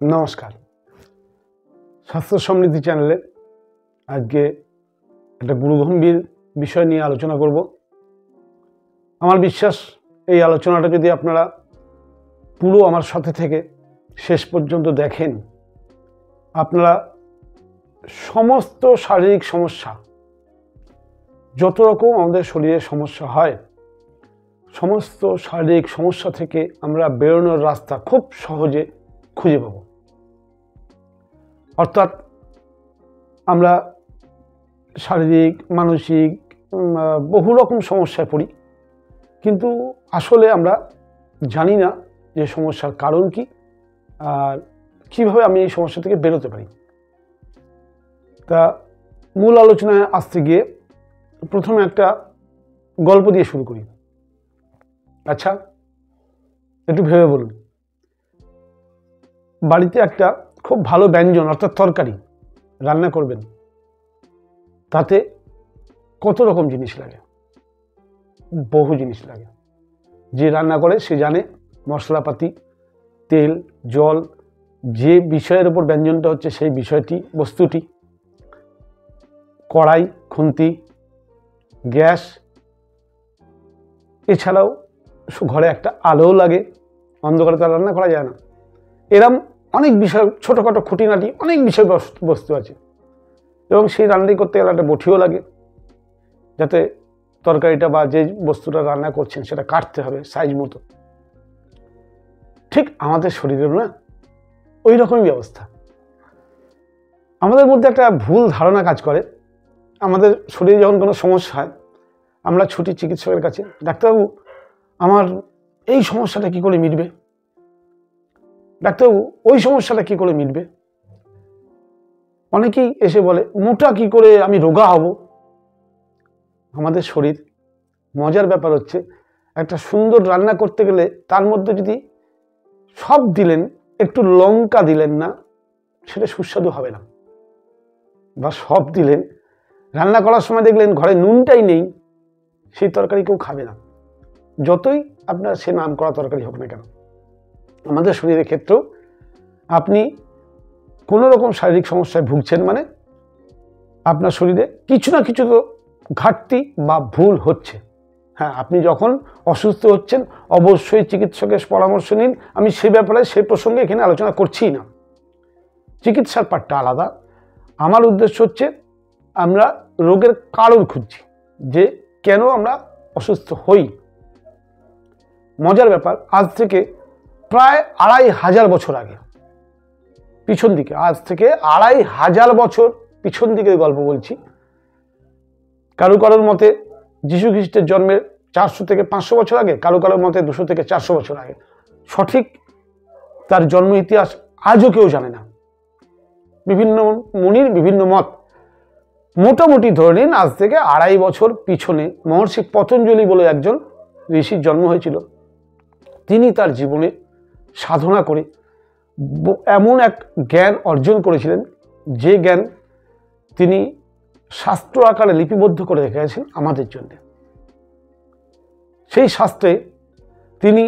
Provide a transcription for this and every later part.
নমস্কার। স্বাস্থ্য সমৃদ্ধি চ্যানেলে আজকে একটা গুরুগম্ভীর বিষয় নিয়ে আলোচনা করব। আমার বিশ্বাস এই আলোচনাটা যদি আপনারা পুরো আমার সাথে থেকে শেষ পর্যন্ত দেখেন, আপনারা সমস্ত শারীরিক সমস্যা, যত রকম আমাদের শরীরে সমস্যা হয়, সমস্ত শারীরিক সমস্যা থেকে আমরা বেরোনোর রাস্তা খুব সহজে খুঁজে পাব। অর্থাৎ আমরা শারীরিক, মানসিক বহু রকম সমস্যায় পড়ি, কিন্তু আসলে আমরা জানি না যে সমস্যার কারণ কি আর কীভাবে আমি এই সমস্যা থেকে বেরোতে পারি। তা মূল আলোচনায় আসতে গিয়ে প্রথমে একটা গল্প দিয়ে শুরু করি। আচ্ছা, একটু ভেবে বলুন, বাড়িতে একটা খুব ভালো ব্যঞ্জন অর্থাৎ তরকারি রান্না করবেন, তাতে কত রকম জিনিস লাগে, বহু জিনিস লাগে। যে রান্না করে সে জানে মশলাপাতি, তেল, জল, যে বিষয়ের উপর ব্যঞ্জনটা হচ্ছে সেই বিষয়টি, বস্তুটি, কড়াই, খুন্তি, গ্যাস, এছাড়াও ঘরে একটা আলোও লাগে, অন্ধকারে তো রান্না করা যায় না। এরম অনেক বিষয়, ছোটোখাটো খুঁটিনাটি অনেক বিষয় বস্তু আছে, এবং সেই রান্নাটি করতে গেলে একটা বটিও লাগে, যাতে তরকারিটা বা যে বস্তুটা রান্না করছেন সেটা কাটতে হবে সাইজ মতো। ঠিক আমাদের শরীরেরও না ওই রকমই ব্যবস্থা। আমাদের মধ্যে একটা ভুল ধারণা কাজ করে। আমাদের শরীরে যখন কোনো সমস্যা হয়, আমরা ছুটি চিকিৎসকের কাছে, ডাক্তারবাবু আমার এই সমস্যাটা কী করে মিটবে, ডাক্তারবাবু ওই সমস্যাটা কী করে মিটবে। অনেকেই এসে বলে মোটা কি করে আমি রোগা হব। আমাদের শরীর, মজার ব্যাপার হচ্ছে, একটা সুন্দর রান্না করতে গেলে তার মধ্যে যদি সব দিলেন, একটু লঙ্কা দিলেন না, সেটা সুস্বাদু হবে না। বা সব দিলেন, রান্না করার সময় দেখলেন ঘরে নুনটাই নেই, সেই তরকারি কেউ খাবে না, যতই আপনার সে নাম করা তরকারি হোক না কেন। আমাদের শরীরের ক্ষেত্রেও আপনি কোনো রকম শারীরিক সমস্যায় ভুগছেন মানে আপনার শরীরে কিছু না কিছু তো ঘাটতি বা ভুল হচ্ছে। হ্যাঁ, আপনি যখন অসুস্থ হচ্ছেন অবশ্যই চিকিৎসকের পরামর্শ নিন। আমি সে ব্যাপারে, সে প্রসঙ্গে এখানে আলোচনা করছি না, চিকিৎসার পার্টটা আলাদা। আমার উদ্দেশ্য হচ্ছে আমরা রোগের কারণ খুঁজছি, যে কেন আমরা অসুস্থ হই। মজার ব্যাপার, আজ থেকে প্রায় 2500 বছর আগে, পিছন দিকে, আজ থেকে 2500 বছর পিছন দিকের গল্প বলছি। কারো কারোর মতে যীশু খ্রিস্টের জন্মের 400 থেকে 500 বছর আগে, কারো কারোর মতে 200 থেকে 400 বছর আগে। সঠিক তার জন্ম ইতিহাস আজও কেউ জানে না, বিভিন্ন মুনির বিভিন্ন মত। মোটামুটি ধরে নিন আজ থেকে 250 বছর পিছনে মহর্ষি পতঞ্জলি বলে একজন ঋষির জন্ম হয়েছিল। তিনি তার জীবনে সাধনা করে এমন এক জ্ঞান অর্জন করেছিলেন, যে জ্ঞান তিনি শাস্ত্র আকারে লিপিবদ্ধ করে রেখেছেন আমাদের জন্য। সেই শাস্ত্রে তিনি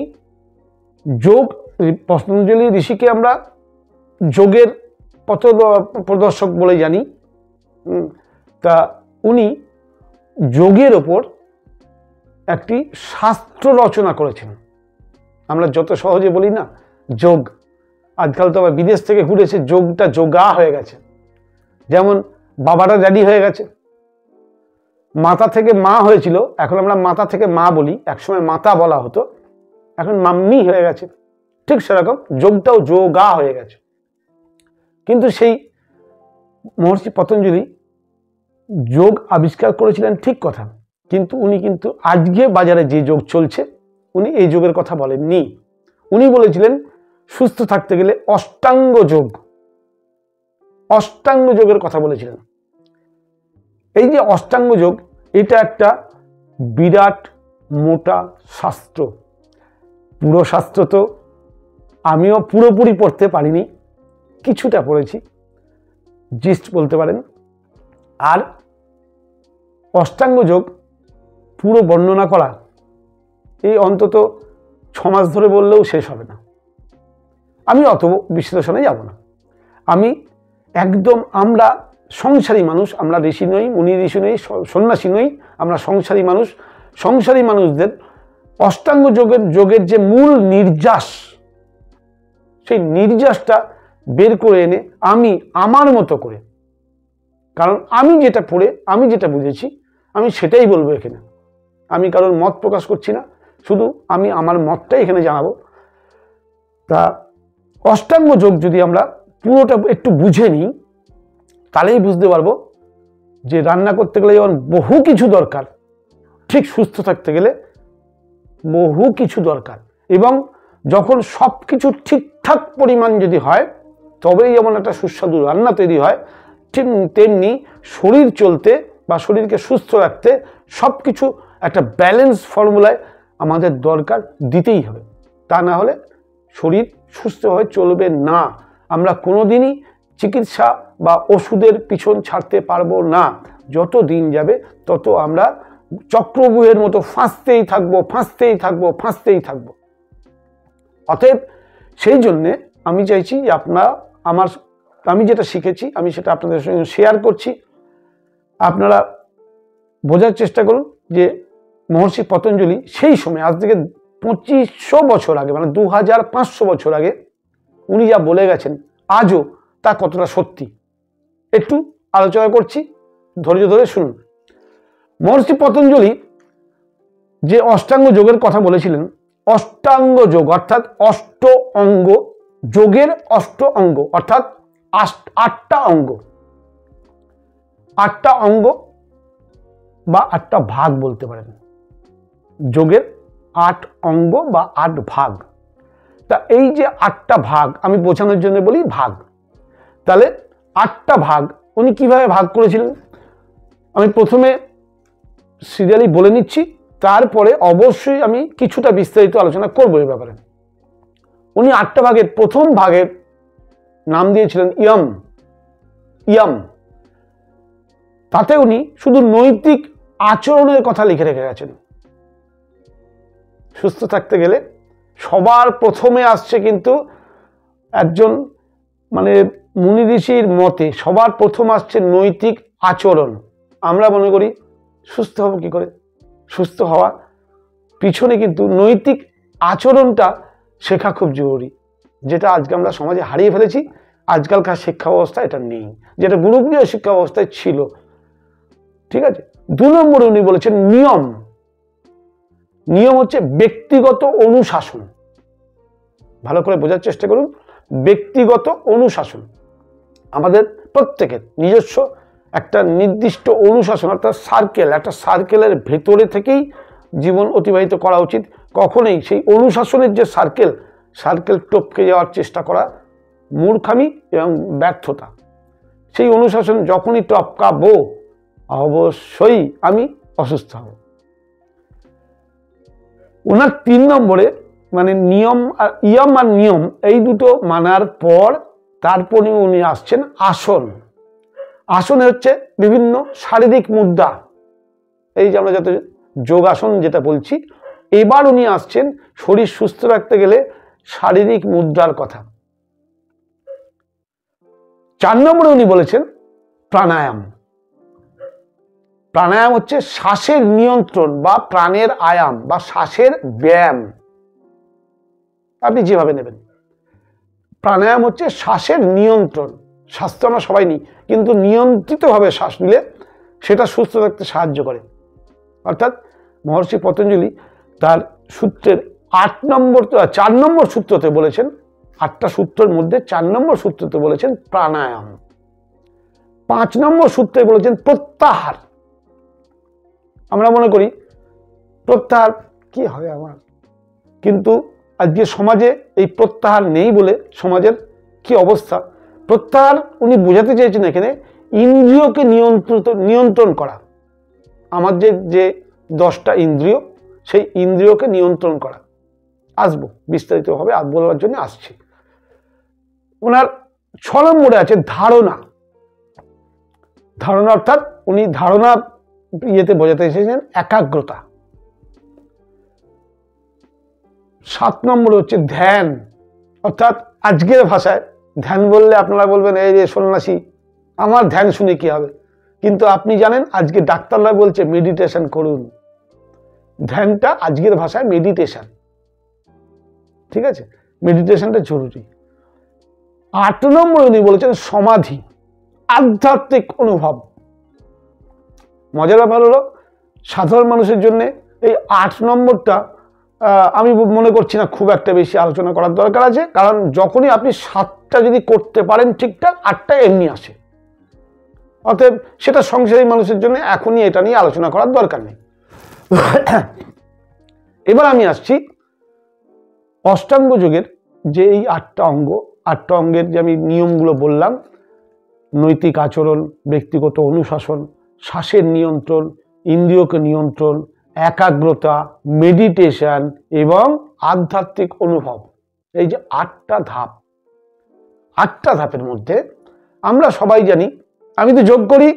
যোগ, পতঞ্জলি ঋষিকে আমরা যোগের পথ প্রদর্শক বলে জানি। তা উনি যোগের ওপর একটি শাস্ত্র রচনা করেছেন। আমরা যত সহজে বলি না যোগ, আজকাল তো আবার বিদেশ থেকে ঘুরে এসে যোগটা যোগা হয়ে গেছে। যেমন বাবাটা ড্যাডি হয়ে গেছে, মাতা থেকে মা হয়েছিল, এখন আমরা মাতা থেকে মা বলি, একসময় মাতা বলা হতো, এখন মাম্মি হয়ে গেছে। ঠিক সেরকম যোগটাও যোগা হয়ে গেছে। কিন্তু সেই মহর্ষি পতঞ্জলি যোগ আবিষ্কার করেছিলেন, ঠিক কথা, কিন্তু উনি কিন্তু আজকে বাজারে যে যোগ চলছে উনি এই যোগের কথা বলেননি। উনি বলেছিলেন সুস্থ থাকতে গেলে অষ্টাঙ্গ যোগ, অষ্টাঙ্গ যোগের কথা বলেছিলেন। এই যে অষ্টাঙ্গ যোগ, এটা একটা বিরাট মোটা শাস্ত্র। পুরো শাস্ত্র তো আমিও পুরোপুরি পড়তে পারিনি, কিছুটা পড়েছি, জিস্ট বলতে পারেন। আর অষ্টাঙ্গ যোগ পুরো বর্ণনা করা এই অন্তত 6 মাস ধরে বললেও শেষ হবে না। আমি অত বিশ্লেষণে যাব না। আমি একদম, আমরা সংসারী মানুষ, আমরা ঋষি নই, মুনি ঋষি নই, সন্ন্যাসী নই, আমরা সংসারী মানুষ। সংসারী মানুষদের অষ্টাঙ্গ যোগের যে মূল নির্যাস, সেই নির্যাসটা বের করে এনে আমি আমার মতো করে, কারণ আমি যেটা পড়ে আমি যেটা বুঝেছি আমি সেটাই বলবো এখানে। আমি কারোর মত প্রকাশ করছি না, শুধু আমি আমার মতটাই এখানে জানাবো। তা অষ্টাঙ্গ যোগ যদি আমরা পুরোটা একটু বুঝে নিই, তাহলেই বুঝতে পারবো যে রান্না করতে গেলে যেমন বহু কিছু দরকার, ঠিক সুস্থ থাকতে গেলে বহু কিছু দরকার, এবং যখন সব কিছু ঠিকঠাক পরিমাণ যদি হয় তবেই যেমন একটা সুস্বাদু রান্না তৈরি হয়, ঠিক তেমনি শরীর চলতে বা শরীরকে সুস্থ রাখতে সব কিছু একটা ব্যালেন্স ফর্মুলায় আমাদের দরকার দিতেই হবে। তা না হলে শরীর সুস্থভাবে চলবে না। আমরা কোনোদিনই চিকিৎসা বা ওষুধের পিছন ছাড়তে পারবো না। যত দিন যাবে তত আমরা চক্রব্যূহের মতো ফাঁসতেই থাকবো, ফাঁসতেই থাকবো, ফাঁসতেই থাকবো। অতএব সেই জন্যে আমি চাইছি যে আপনারা আমি যেটা শিখেছি আমি সেটা আপনাদের সঙ্গে শেয়ার করছি। আপনারা বোঝার চেষ্টা করুন যে মহর্ষি পতঞ্জলি সেই সময়, আজ থেকে 2500 বছর আগে, মানে 2500 বছর আগে উনি যা বলে গেছেন আজও তা কতটা সত্যি একটু আলোচনা করছি, ধৈর্য ধরে শুনুন। মহর্ষি পতঞ্জলি যে অষ্টাঙ্গ যোগের কথা বলেছিলেন, অষ্টাঙ্গ যোগ অর্থাৎ অষ্ট অঙ্গ, যোগের অষ্ট অঙ্গ অর্থাৎ 8টা অঙ্গ, 8টা অঙ্গ বা 8টা ভাগ বলতে পারেন। যোগের 8 অঙ্গ বা 8 ভাগ। তা এই যে 8টা ভাগ, আমি বোঝানোর জন্য বলি ভাগ, তাহলে 8টা ভাগ উনি কিভাবে ভাগ করেছিলেন আমি প্রথমে সিরিয়ালি বলে নিচ্ছি, তারপরে অবশ্যই আমি কিছুটা বিস্তারিত আলোচনা করবো এই ব্যাপারে। উনি 8টা ভাগের প্রথম ভাগের নাম দিয়েছিলেন ইয়ম। ইয়ম, তাতে উনি শুধু নৈতিক আচরণের কথা লিখে রেখে গেছেন। সুস্থ থাকতে গেলে সবার প্রথমে আসছে কিন্তু একজন, মানে মুনি ঋষির মতে সবার প্রথম আসছে নৈতিক আচরণ। আমরা মনে করি সুস্থ হব কি করে, সুস্থ হওয়া পিছনে কিন্তু নৈতিক আচরণটা শেখা খুব জরুরি, যেটা আজকে আমরা সমাজে হারিয়ে ফেলেছি। আজকালকার শিক্ষা ব্যবস্থা এটা নেই, যেটা গুরুকুলীয় শিক্ষা ব্যবস্থায় ছিল। ঠিক আছে। 2 নম্বরে উনি বলেছেন নিয়ম। নিয়ম হচ্ছে ব্যক্তিগত অনুশাসন। ভালো করে বোঝার চেষ্টা করুন, ব্যক্তিগত অনুশাসন। আমাদের প্রত্যেকের নিজস্ব একটা নির্দিষ্ট অনুশাসন, অর্থাৎ সার্কেল, একটা সার্কেলের ভেতরে থেকেই জীবন অতিবাহিত করা উচিত। কখনোই সেই অনুশাসনের যে সার্কেল টপকে যাওয়ার চেষ্টা করা মূর্খামি এবং ব্যর্থতা। সেই অনুশাসন যখনই টপকাবো অবশ্যই আমি অসুস্থ হব। ওনার 3 নম্বরে, মানে নিয়ম আর ইয়ম আর নিয়ম এই দুটো মানার পর তারপরে উনি আসছেন আসন। আসনে হচ্ছে বিভিন্ন শারীরিক মুদ্রা, এই যে আমরা যাতে যোগাসন যেটা বলছি, এবার উনি আসছেন শরীর সুস্থ রাখতে গেলে শারীরিক মুদ্রার কথা। 4 নম্বরে উনি বলেছেন প্রাণায়াম। প্রাণায়াম হচ্ছে শ্বাসের নিয়ন্ত্রণ বা প্রাণের আয়াম বা শ্বাসের ব্যায়াম, আপনি যেভাবে নেবেন। প্রাণায়াম হচ্ছে শ্বাসের নিয়ন্ত্রণ। শ্বাস তো আমরা সবাই নিই, কিন্তু নিয়ন্ত্রিতভাবে শ্বাস নিলে সেটা সুস্থ থাকতে সাহায্য করে। অর্থাৎ মহর্ষি পতঞ্জলি তার সূত্রের 4 নম্বর সূত্রতে বলেছেন, 8টা সূত্রের মধ্যে 4 নম্বর সূত্রতে বলেছেন প্রাণায়াম। 5 নম্বর সূত্রে বলেছেন প্রত্যাহার। আমরা মনে করি প্রত্যাহার কি হবে আমার, কিন্তু আজকে সমাজে এই প্রত্যাহার নেই বলে সমাজের কি অবস্থা। প্রত্যাহার উনি বোঝাতে চেয়েছেন এখানে ইন্দ্রিয়কে নিয়ন্ত্রণ করা। আমার যে 10টা ইন্দ্রিয়, সেই ইন্দ্রিয়কে নিয়ন্ত্রণ করা। আসবো বিস্তারিতভাবে বলার জন্য আসছি। ওনার 6 নম্বরে আছে ধারণা। ধারণা অর্থাৎ উনি ধারণা ইয়েতে বোঝাতে এসেছেন একাগ্রতা। 7 নম্বরে হচ্ছে ধ্যান, অর্থাৎ আজকের ভাষায় ধ্যান বললে আপনারা বলবেন এই যে সন্ন্যাসী, আমার ধ্যান শুনে কি হবে? কিন্তু আপনি জানেন আজকে ডাক্তাররা বলছে মেডিটেশন করুন। ধ্যানটা আজকের ভাষায় মেডিটেশন, ঠিক আছে? মেডিটেশনটা জরুরি। 8 নম্বর উনি বলেছেন সমাধি, আধ্যাত্মিক অনুভব। মজার ব্যাপার হলো সাধারণ মানুষের জন্য এই 8 নম্বরটা আমি মনে করছি না খুব একটা বেশি আলোচনা করার দরকার আছে, কারণ যখনই আপনি 7টা যদি করতে পারেন ঠিকঠাক, 8টা এমনি আসে। অতএব সেটা সংসারী মানুষের জন্য এখনই এটা নিয়ে আলোচনা করার দরকার নেই। এবার আমি আসছি অষ্টাঙ্গ যোগের যে এই 8টা অঙ্গ, 8টা অঙ্গের যে আমি নিয়মগুলো বললাম, নৈতিক আচরণ, ব্যক্তিগত অনুশাসন, শ্বাসের নিয়ন্ত্রণ, ইন্দ্রিয়কে নিয়ন্ত্রণ, একাগ্রতা, মেডিটেশন এবং আধ্যাত্মিক অনুভব, এই যে 8টা ধাপ, 8টা ধাপের মধ্যে আমরা সবাই জানি আমি তো যোগ করি,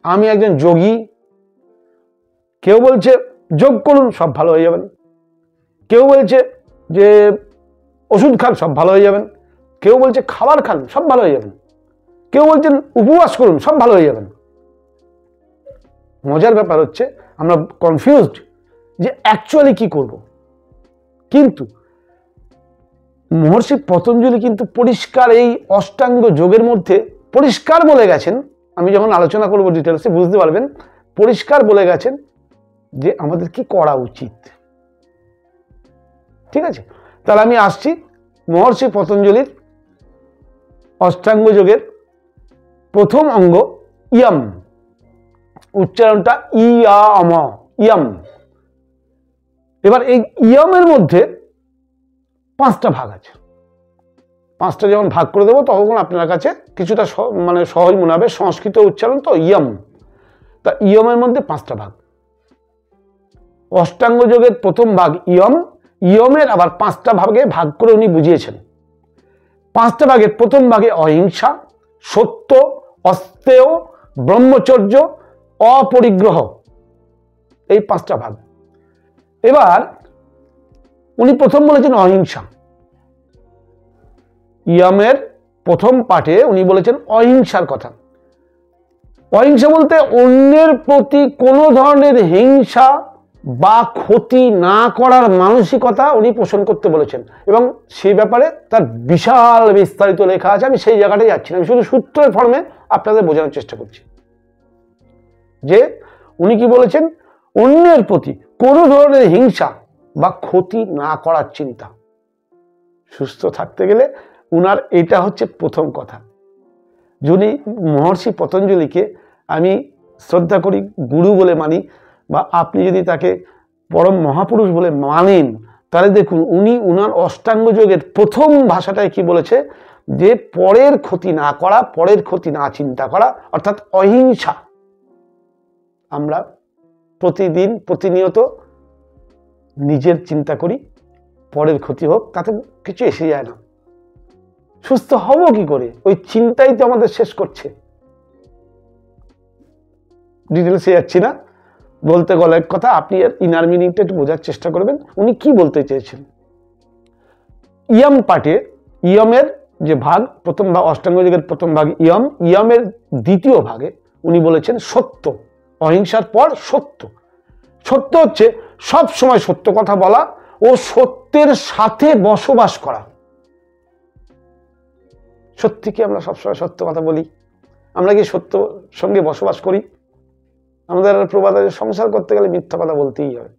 আমি একজন যোগী। কেউ বলছে যোগ করুন সব ভালো হয়ে যাবেন, কেউ বলছে যে ওষুধ খান সব ভালো হয়ে যাবেন, কেউ বলছে খাবার খান সব ভালো হয়ে যাবেন, কেউ বলছেন উপবাস করুন সব ভালো হয়ে যাবেন। মজার ব্যাপার হচ্ছে আমরা কনফিউজড যে অ্যাকচুয়ালি কি করব। কিন্তু মহর্ষি পতঞ্জলি কিন্তু পরিষ্কার এই অষ্টাঙ্গ যোগের মধ্যে পরিষ্কার বলে গেছেন, আমি যখন আলোচনা করব ডিটেলসে বুঝতে পারবেন, পরিষ্কার বলে গেছেন যে আমাদের কি করা উচিত। ঠিক আছে, তাহলে আমি আসছি মহর্ষি পতঞ্জলির অষ্টাঙ্গ যোগের প্রথম অঙ্গ ইয়ম, উচ্চারণটা ইয়াম, ইয়ম। এবার এই ইয়মের মধ্যে 5টা ভাগ আছে। 5টা যখন ভাগ করে দেবো তখন আপনার কাছে কিছুটা মানে সহজ মনে হবে, সংস্কৃত উচ্চারণ তো ইয়ম। তা ইয়মের মধ্যে 5টা ভাগ। অষ্টাঙ্গ যোগের প্রথম ভাগ ইয়ম, ইয়মের আবার 5টা ভাগে ভাগ করে উনি বুঝিয়েছেন। 5টা ভাগের প্রথম ভাগে অহিংসা, সত্য, অস্তেয়, ব্রহ্মচর্য, অপরিগ্রহ, এই 5টা ভাগ। এবার উনি প্রথম বলেছেন অহিংসা। ইয়মের প্রথম পাঠে উনি বলেছেন অহিংসার কথা। অহিংসা বলতে অন্যের প্রতি কোনো ধরনের হিংসা বা ক্ষতি না করার মানসিকতা উনি পোষণ করতে বলেছেন, এবং সেই ব্যাপারে তার বিশাল বিস্তারিত লেখা আছে। আমি সেই জায়গাটায় যাচ্ছি না, আমি শুধু সূত্রের ফর্মে আপনাদের বোঝানোর চেষ্টা করছি যে উনি কি বলেছেন, অন্যের প্রতি কোনো ধরনের হিংসা বা ক্ষতি না করার চিন্তা। সুস্থ থাকতে গেলে উনার এটা হচ্ছে প্রথম কথা। যদি মহর্ষি পতঞ্জলিকে আমি শ্রদ্ধা করি, গুরু বলে মানি, বা আপনি যদি তাকে পরম মহাপুরুষ বলে মানেন, তাহলে দেখুন উনি উনার অষ্টাঙ্গ যোগের প্রথম ভাষাটায় কি বলেছে, যে পরের ক্ষতি না করা, পরের ক্ষতি না চিন্তা করা, অর্থাৎ অহিংসা। আমরা প্রতিদিন প্রতিনিয়ত নিজের চিন্তা করি, পরের ক্ষতি হোক তাতে কিছু এসে যায় না। সুস্থ হব কি করে? ওই চিন্তাই তো আমাদের শেষ করছে। ডিটেলসে যাচ্ছি না, বলতে গেলে এক কথা, আপনি ইনার মিনিংটা একটু বোঝার চেষ্টা করবেন উনি কি বলতে চেয়েছেন। ইয়ম পাঠে, ইয়মের যে ভাগ, প্রথম ভাগ অষ্টাঙ্গ যোগের প্রথম ভাগ ইয়ম, ইয়মের দ্বিতীয় ভাগে উনি বলেছেন সত্য। অহিংসার পর সত্য। সত্য হচ্ছে সব সময় সত্য কথা বলা ও সত্যের সাথে বসবাস করা। সত্যি কি আমরা সবসময় সত্য কথা বলি? আমরা কি সত্য সঙ্গে বসবাস করি? আমাদের প্রবাদ আছে, সংসার করতে গেলে মিথ্যা কথা বলতেই হবে।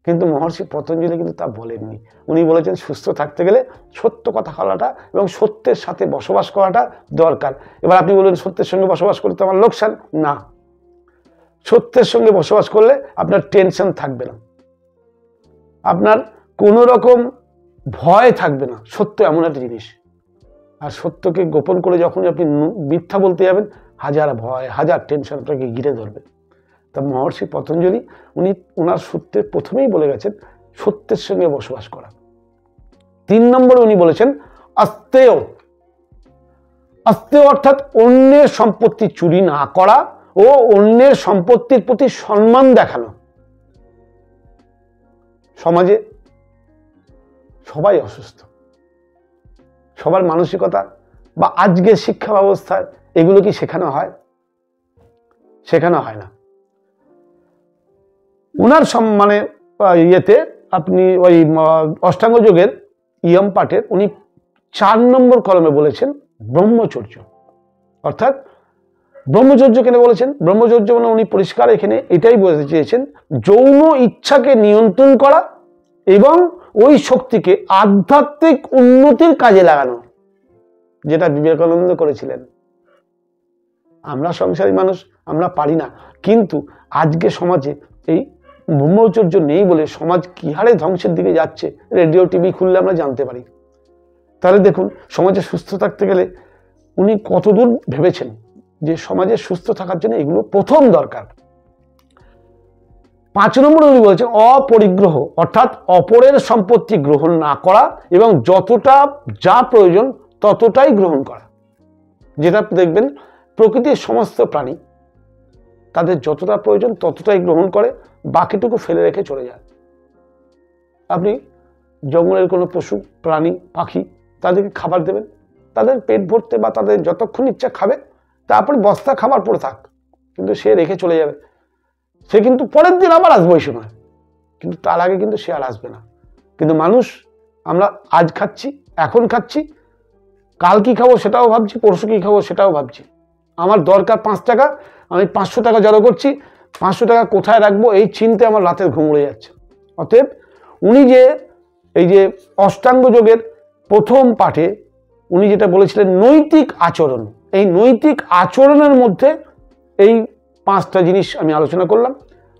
কিন্তু মহর্ষি পতঞ্জলি কিন্তু তা বলেননি। উনি বলেছেন সুস্থ থাকতে গেলে সত্য কথা বলাটা এবং সত্যের সাথে বসবাস করাটা দরকার। এবার আপনি বলবেন সত্যের সঙ্গে বসবাস করতে আমার লোকসান না। সত্যের সঙ্গে বসবাস করলে আপনার টেনশন থাকবে না, আপনার কোনো রকম ভয় থাকবে না। সত্য এমন একটা জিনিস, আর সত্যকে গোপন করে যখনই আপনি মিথ্যা বলতে যাবেন, হাজার ভয়, হাজার টেনশন আপনাকে ঘিরে ধরবে। তা মহর্ষি পতঞ্জলি উনি ওনার সূত্রে প্রথমেই বলে গেছেন সত্যের সঙ্গে বসবাস করা। 3 নম্বরে উনি বলেছেন আস্তেয়। আস্তেয় অর্থাৎ অন্যের সম্পত্তি চুরি না করা ও অন্যের সম্পত্তির প্রতি সম্মান দেখানো। সমাজে সবাই অসুস্থ, সবার মানসিকতা বা আজকের শিক্ষা ব্যবস্থায় এগুলো কি শেখানো হয়? শেখানো হয় না। উনার মানে ইয়েতে আপনি ওই অষ্টাঙ্গ যোগের ইয়ম পাঠের উনি 4 নম্বর কলমে বলেছেন ব্রহ্মচর্য। অর্থাৎ ব্রহ্মচর্য কেন বলেছেন? ব্রহ্মচর্য মানে উনি পরিষ্কার এখানে এটাই বলতে চেয়েছেন, যৌন ইচ্ছাকে নিয়ন্ত্রণ করা এবং ওই শক্তিকে আধ্যাত্মিক উন্নতির কাজে লাগানো, যেটা বিবেকানন্দ করেছিলেন। আমরা সংসারী মানুষ, আমরা পারি না, কিন্তু আজকে সমাজে এই ব্রহ্মচর্য নেই বলে সমাজ কি হারে ধ্বংসের দিকে যাচ্ছে রেডিও টিভি খুললে আমরা জানতে পারি। তাহলে দেখুন, সমাজে সুস্থ থাকতে গেলে উনি কতদূর ভেবেছেন যে সমাজে সুস্থ থাকার জন্য এগুলো প্রথম দরকার। 5 নম্বরে উনি বলছেন অপরিগ্রহ, অর্থাৎ অপরের সম্পত্তি গ্রহণ না করা এবং যতটা যা প্রয়োজন ততটাই গ্রহণ করা। যেটা দেখবেন প্রকৃতির সমস্ত প্রাণী তাদের যতটা প্রয়োজন ততটাই গ্রহণ করে, বাকিটুকু ফেলে রেখে চলে যায়। আপনি জঙ্গলের কোনো পশু প্রাণী পাখি তাদেরকে খাবার দেবেন, তাদের পেট ভরতে বা তাদের যতক্ষণ ইচ্ছা খাবে, তারপর বস্তা খাবার পড়ে থাক, কিন্তু সে রেখে চলে যাবে। সে কিন্তু পরের দিন আবার আসবে ওই সময়, কিন্তু তার আগে কিন্তু সে আর আসবে না। কিন্তু মানুষ, আমরা আজ খাচ্ছি, এখন খাচ্ছি, কাল কি খাবো সেটাও ভাবছি, পরশু কি খাবো সেটাও ভাবছি। আমার দরকার 5 টাকা, আমি 500 টাকা জড়ো করছি, 500 টাকা কোথায় রাখবো এই চিন্তায় আমার রাতের ঘুম উড়ে যাচ্ছে। অতএব উনি যে এই যে অষ্টাঙ্গ যোগের প্রথম পাঠে উনি যেটা বলেছিলেন নৈতিক আচরণ, এই নৈতিক আচরণের মধ্যে এই 5টা জিনিস আমি আলোচনা করলাম,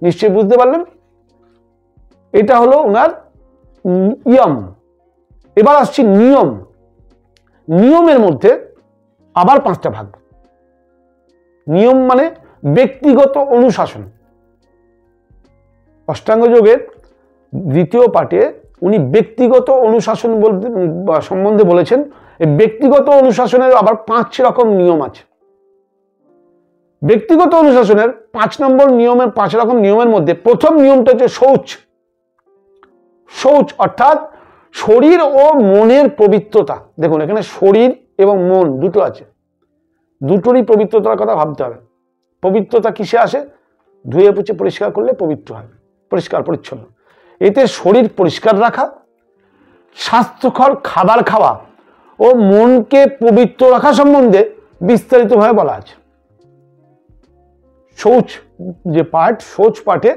নিশ্চয়ই বুঝতে পারলেন। এটা হলো ওনার ইয়ম। এবার আসছি নিয়ম। নিয়মের মধ্যে আবার 5টা ভাগ। নিয়ম মানে ব্যক্তিগত অনুশাসন। অষ্টাঙ্গ যোগের দ্বিতীয় পাঠে উনি ব্যক্তিগত অনুশাসন বলতে সম্বন্ধে বলেছেন। এই ব্যক্তিগত অনুশাসনের আবার 5 রকম নিয়ম আছে। ব্যক্তিগত অনুশাসনের 5 নম্বর নিয়মের 5 রকম নিয়মের মধ্যে প্রথম নিয়মটা হচ্ছে শৌচ। শৌচ অর্থাৎ শরীর ও মনের পবিত্রতা। দেখুন, এখানে শরীর এবং মন দুটো আছে, দুটোরই পবিত্রতার কথা ভাবতে হবে। পবিত্রতা কিসে আসে? ধুয়ে পুছে পরিষ্কার করলে পবিত্র হয়, পরিষ্কার পরিচ্ছন্ন। এতে শরীর পরিষ্কার রাখা, স্বাস্থ্যকর খাবার খাওয়া ও মনকে পবিত্র রাখা সম্বন্ধে বিস্তারিতভাবে বলা আছে। শৌচ যে পাঠ, শৌচ পাঠে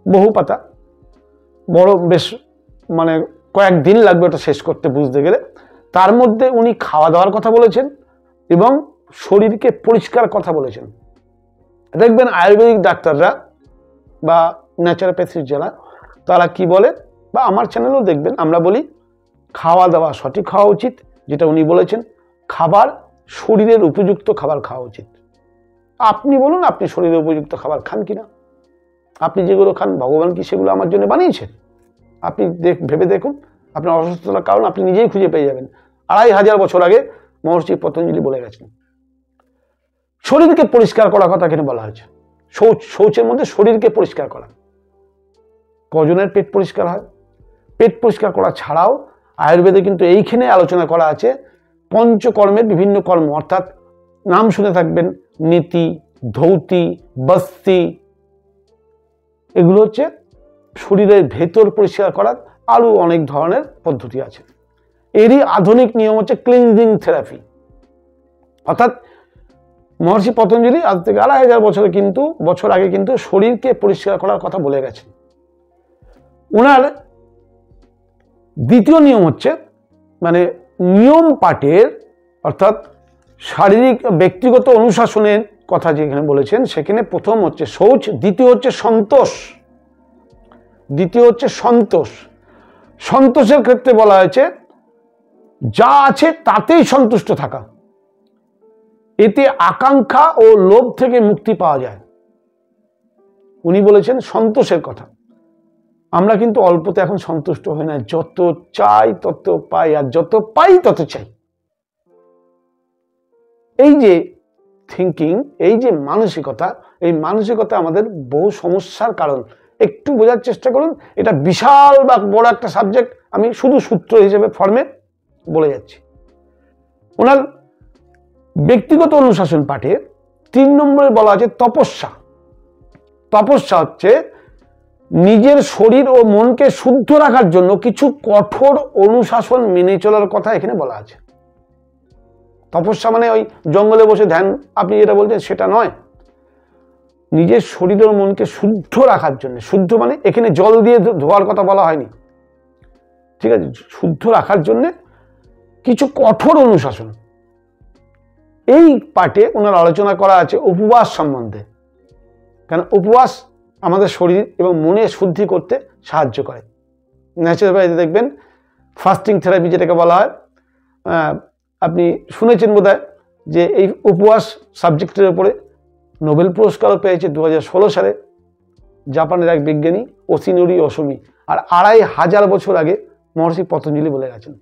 বহু পাতা, বড় বেশ মানে কয়েকদিন লাগবে ওটা শেষ করতে বুঝতে গেলে। তার মধ্যে উনি খাওয়া দাওয়ার কথা বলেছেন এবং শরীরকে পরিষ্কার কথা বলেছেন। দেখবেন আয়ুর্বেদিক ডাক্তাররা বা ন্যাচারোপ্যাথির যারা, তারা কি বলে, বা আমার চ্যানেলেও দেখবেন আমরা বলি খাওয়া দাওয়া সঠিক খাওয়া উচিত। যেটা উনি বলেছেন, খাবার শরীরের উপযুক্ত খাবার খাওয়া উচিত। আপনি বলুন, আপনি শরীরের উপযুক্ত খাবার খান কিনা? আপনি যেগুলো খান ভগবান কি সেগুলো আমার জন্য বানিয়েছেন? আপনি ভেবে দেখুন, আপনার অসুস্থতার কারণ আপনি নিজেই খুঁজে পেয়ে যাবেন। 2500 বছর আগে মহর্ষি পতঞ্জলি বলে গেছেন। শরীরকে পরিষ্কার করার কথা এখানে বলা হয়েছে। শৌচের মধ্যে শরীরকে পরিষ্কার করা। কজনের পেট পরিষ্কার হয়? পেট পরিষ্কার করা ছাড়াও আয়ুর্বেদে কিন্তু এইখানে আলোচনা করা আছে পঞ্চকর্মের বিভিন্ন কর্ম, অর্থাৎ নাম শুনে থাকবেন নীতি, ধৌতি, বস্তি। এগুলো হচ্ছে শরীরের ভেতর পরিষ্কার করার আরো অনেক ধরনের পদ্ধতি আছে। এরই আধুনিক নিয়ম হচ্ছে ক্লিনজিং থেরাপি। অর্থাৎ মহর্ষি পতঞ্জলি আজ থেকে 2500 বছর আগে কিন্তু শরীরকে পরিষ্কার করার কথা বলে গেছেন। ওনার দ্বিতীয় নিয়ম হচ্ছে মানে নিয়ম পাঠের, অর্থাৎ শারীরিক ব্যক্তিগত অনুশাসনের কথা যেখানে বলেছেন, সেখানে প্রথম হচ্ছে শৌচ, দ্বিতীয় হচ্ছে সন্তোষ। সন্তোষের ক্ষেত্রে বলা হয়েছে যা আছে তাতেই সন্তুষ্ট থাকা। এতে আকাঙ্ক্ষা ও লোভ থেকে মুক্তি পাওয়া যায়। উনি বলেছেন সন্তোষের কথা। আমরা কিন্তু অল্পতে এখন সন্তুষ্ট হই না, যত চাই তত পাই, আর যত পাই তত চাই। এই যে থিঙ্কিং, এই যে মানসিকতা, এই মানসিকতা আমাদের বহু সমস্যার কারণ। একটু বোঝার চেষ্টা করুন। এটা বিশাল বা বড় একটা সাবজেক্ট, আমি শুধু সূত্র হিসেবে ফর্মে বলে যাচ্ছি। ওনার ব্যক্তিগত অনুশাসন পাঠে 3 নম্বরে বলা আছে তপস্যা। তপস্যা হচ্ছে নিজের শরীর ও মনকে শুদ্ধ রাখার জন্য কিছু কঠোর অনুশাসন মেনে চলার কথা এখানে বলা আছে। তপস্যা মানে ওই জঙ্গলে বসে ধ্যান আপনি যেটা বলছেন সেটা নয়, নিজের শরীর ও মনকে শুদ্ধ রাখার জন্য। শুদ্ধ মানে এখানে জল দিয়ে ধোয়ার কথা বলা হয়নি, ঠিক আছে, শুদ্ধ রাখার জন্য কিছু কঠোর অনুশাসন। এই পাঠে ওনার আলোচনা করা আছে উপবাস সম্বন্ধে, কারণ উপবাস আমাদের শরীর এবং মনে শুদ্ধি করতে সাহায্য করে। ন্যাচারালি দেখবেন ফাস্টিং থেরাপি যেটাকে বলা হয়, আপনি শুনেছেন বোধহয় যে এই উপবাস সাবজেক্টের উপরে নোবেল পুরস্কারও পেয়েছে 2016 সালে জাপানের এক বিজ্ঞানী ওসিনোরি ওসুমি। আর 2500 বছর আগে মহর্ষি পতঞ্জলি বলে গেছেন।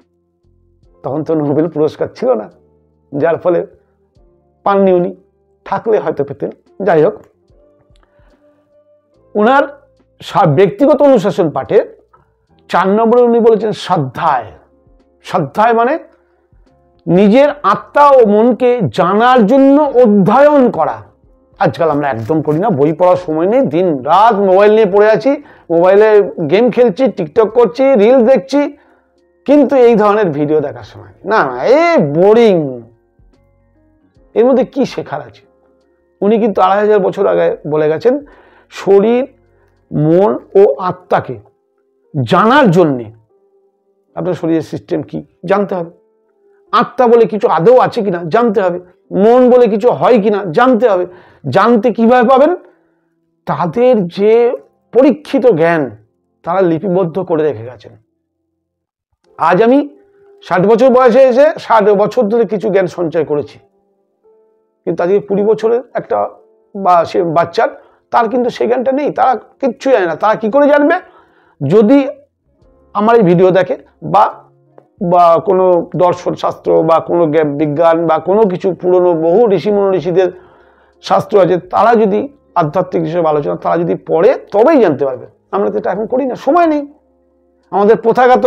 তখন তো নোবেল পুরস্কার ছিল না, যার ফলে পাননি উনি, থাকলে হয়তো পেতেন। যাই হোক, ওনার ব্যক্তিগত অনুশাসন পাঠে 4 নম্বরে উনি বলেছেন স্বাধ্যায়। স্বাধ্যায় মানে নিজের আত্মা ও মনকে জানার জন্য অধ্যয়ন করা। আজকাল আমরা একদম করি না, বই পড়ার সময় নেই, দিন রাত মোবাইল নিয়ে পড়ে আছি, মোবাইলে গেম খেলছি, টিকটক করছি, রিল দেখছি, কিন্তু এই ধরনের ভিডিও দেখার সময় না, বোরিং। এর মধ্যে কি শেখার আছে? উনি কিন্তু 2500 বছর আগে বলে গেছেন শরীর, মন ও আত্মাকে জানার জন্যে আপনার শরীরের সিস্টেম কি জানতে হবে, আত্মা বলে কিছু আদৌ আছে কিনা জানতে হবে, মন বলে কিছু হয় কিনা জানতে হবে। জানতে কিভাবে পাবেন? তাদের যে পরীক্ষিত জ্ঞান তারা লিপিবদ্ধ করে রেখে গেছেন। আজ আমি 60 বছর বয়সে এসে 60 বছর ধরে কিছু জ্ঞান সঞ্চয় করেছি, কিন্তু আজকে 20 বছরের একটা সে বাচ্চার তার কিন্তু সেই জ্ঞানটা নেই, তারা কিচ্ছু জানে না। তারা কি করে জানবে? যদি আমার এই ভিডিও দেখে বা কোনো দর্শন শাস্ত্র বা কোনো বিজ্ঞান বা কোনো কিছু পুরনো বহু ঋষিদের শাস্ত্র আছে, তারা যদি আধ্যাত্মিক হিসেবে আলোচনা তারা যদি পড়ে তবেই জানতে পারবে। আমরা তো এটা এখন করি না, সময় নেই। আমাদের প্রথাগত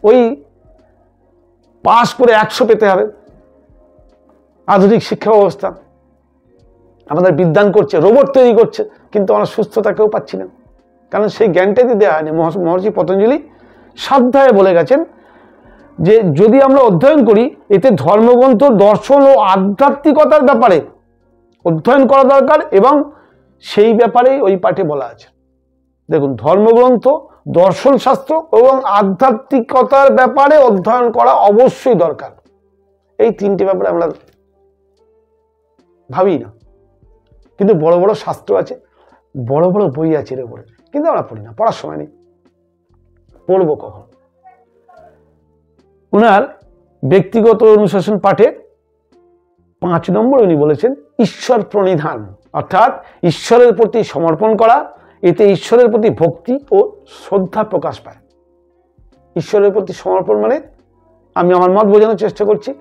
ওই পাস করে 100 পেতে হবে, আধুনিক শিক্ষা ব্যবস্থা আমাদের বিদ্যান করছে, রোবট তৈরি করছে, কিন্তু আমরা সুস্থতা কেউ পাচ্ছি না, কারণ সেই জ্ঞানটাই দেওয়া হয়নি। মহর্ষি পতঞ্জলি স্বাধ্যায়ে বলে গেছেন যে যদি আমরা অধ্যয়ন করি, এতে ধর্মগ্রন্থ, দর্শন ও আধ্যাত্মিকতার ব্যাপারে অধ্যয়ন করা দরকার, এবং সেই ব্যাপারেই ওই পাঠে বলা আছে। দেখুন, ধর্মগ্রন্থ, দর্শন শাস্ত্র এবং আধ্যাত্মিকতার ব্যাপারে অধ্যয়ন করা অবশ্যই দরকার। এই 3টে ব্যাপারে আমরা ভাবি না, কিন্তু বড় বড় শাস্ত্র আছে, বড় বড় বই আছে এর উপরে, কিন্তু আমরা পড়ি না, পড়ার সময় নেই, পড়বো কখন? ওনার ব্যক্তিগত অনুশাসন পাঠে 5 নম্বর উনি বলেছেন ঈশ্বর প্রণিধান, অর্থাৎ ঈশ্বরের প্রতি সমর্পণ করা। এতে ঈশ্বরের প্রতি ভক্তি ও শ্রদ্ধা প্রকাশ পায়। ঈশ্বরের প্রতি সমর্পণ মানে, আমি আমার মত বোঝানোর চেষ্টা করছি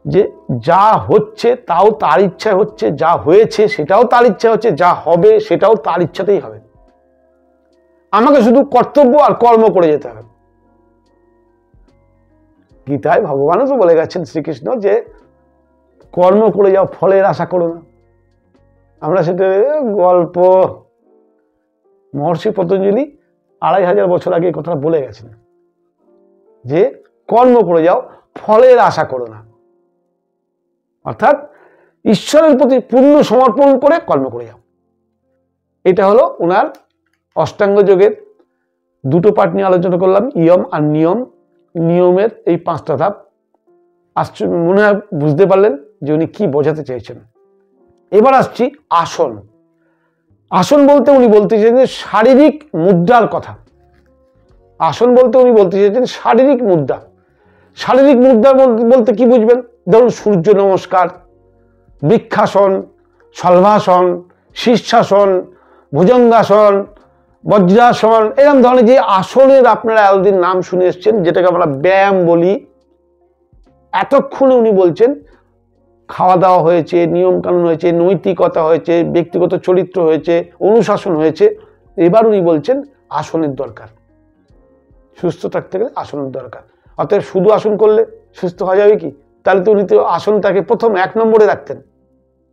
যে যা হচ্ছে তাও তার ইচ্ছায় হচ্ছে, যা হয়েছে সেটাও তার ইচ্ছা হচ্ছে, যা হবে সেটাও তার ইচ্ছাতেই হবে। আমাকে শুধু কর্তব্য আর কর্ম করে যেতে হবে। গীতায় ভগবানও তো বলে গেছেন, শ্রীকৃষ্ণ, যে কর্ম করে যাও, ফলের আশা করো না। আমরা সেটা গল্প। মহর্ষি পতঞ্জলি 2500 বছর আগে এই কথাটা বলে গেছেন যে কর্ম করে যাও, ফলের আশা করো না। অর্থাৎ ঈশ্বরের প্রতি পূর্ণ সমর্পণ করে কর্ম করে যাও। এটা হলো ওনার অষ্টাঙ্গ যোগের 2টো পার্ট নিয়ে আলোচনা করলাম, ইয়ম আর নিয়ম। নিয়মের এই 5টা ধাপ। মনে হয় বুঝতে পারলেন যে উনি কি বোঝাতে চেয়েছেন। এবার আসছি আসন। আসন বলতে উনি বলতে চেয়েছেন যে শারীরিক মুদ্রার কথা। আসন বলতে উনি বলতে চেয়েছেন শারীরিক মুদ্রা। শারীরিক মুদ্রা বলতে কি বুঝবেন? ধরুন সূর্য নমস্কার, বৃক্ষাসন, শলভাসন, শীর্ষাসন, ভুজঙ্গাসন, বজ্রাসন, এরকম ধরনের যে আসনের আপনারা এতদিন নাম শুনে এসছেন, যেটাকে আমরা ব্যায়াম বলি, এতক্ষণে উনি বলছেন খাওয়া দাওয়া হয়েছে, নিয়ম কানুন হয়েছে, নৈতিকতা হয়েছে, ব্যক্তিগত চরিত্র হয়েছে, অনুশাসন হয়েছে। এবার উনি বলছেন আসনের দরকার। সুস্থ থাকতে গেলে আসনের দরকার। অতএব শুধু আসন করলে সুস্থ হওয়া যাবে কি? তাহলে তো উনি তো আসনটাকে প্রথম 1 নম্বরে রাখতেন,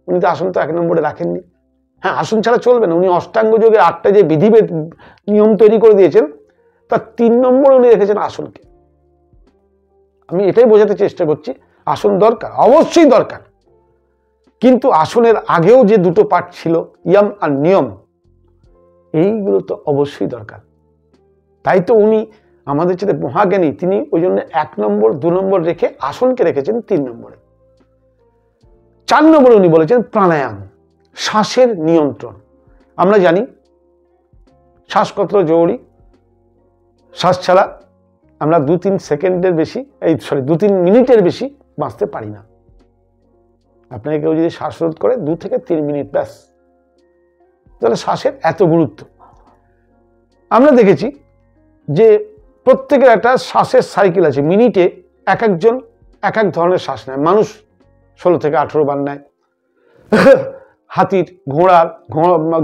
উনি তো আসন তো 1 নম্বরে রাখেননি। হ্যাঁ, আসন ছাড়া চলবে না। উনি অষ্টাঙ্গ যোগে 8টা যে বিধি নিয়ম তৈরি করে দিয়েছেন, তার 3 নম্বরে উনি রেখেছেন আসনকে। আমি এটাই বোঝাতে চেষ্টা করছি, আসন দরকার, অবশ্যই দরকার, কিন্তু আসনের আগেও যে দুটো পার্ট ছিল, ইয়ম আর নিয়ম, এইগুলো তো অবশ্যই দরকার। তাই তো উনি আমাদের সাথে মহাজ্ঞানী, তিনি ওই জন্য 1 নম্বর 2 নম্বর রেখে আসনকে রেখেছেন 3 নম্বরে। 4 নম্বরে উনি বলেছেন প্রাণায়াম, শ্বাসের নিয়ন্ত্রণ। আমরা জানি শ্বাস কতটা জরুরি, শ্বাস ছাড়া আমরা 2-3 সেকেন্ডের বেশি, 2-3 মিনিটের বেশি বাঁচতে পারি না। আপনাকে কেউ যদি শ্বাসরোধ করে 2 থেকে 3 মিনিট ব্যাস, তাহলে শ্বাসের এত গুরুত্ব। আমরা দেখেছি যে প্রত্যেকের একটা শ্বাসের সাইকেল আছে, মিনিটে এক একজন এক এক ধরনের শ্বাস নেয়। মানুষ 16 থেকে 18 বার নেয়, হাতির, ঘোড়ার,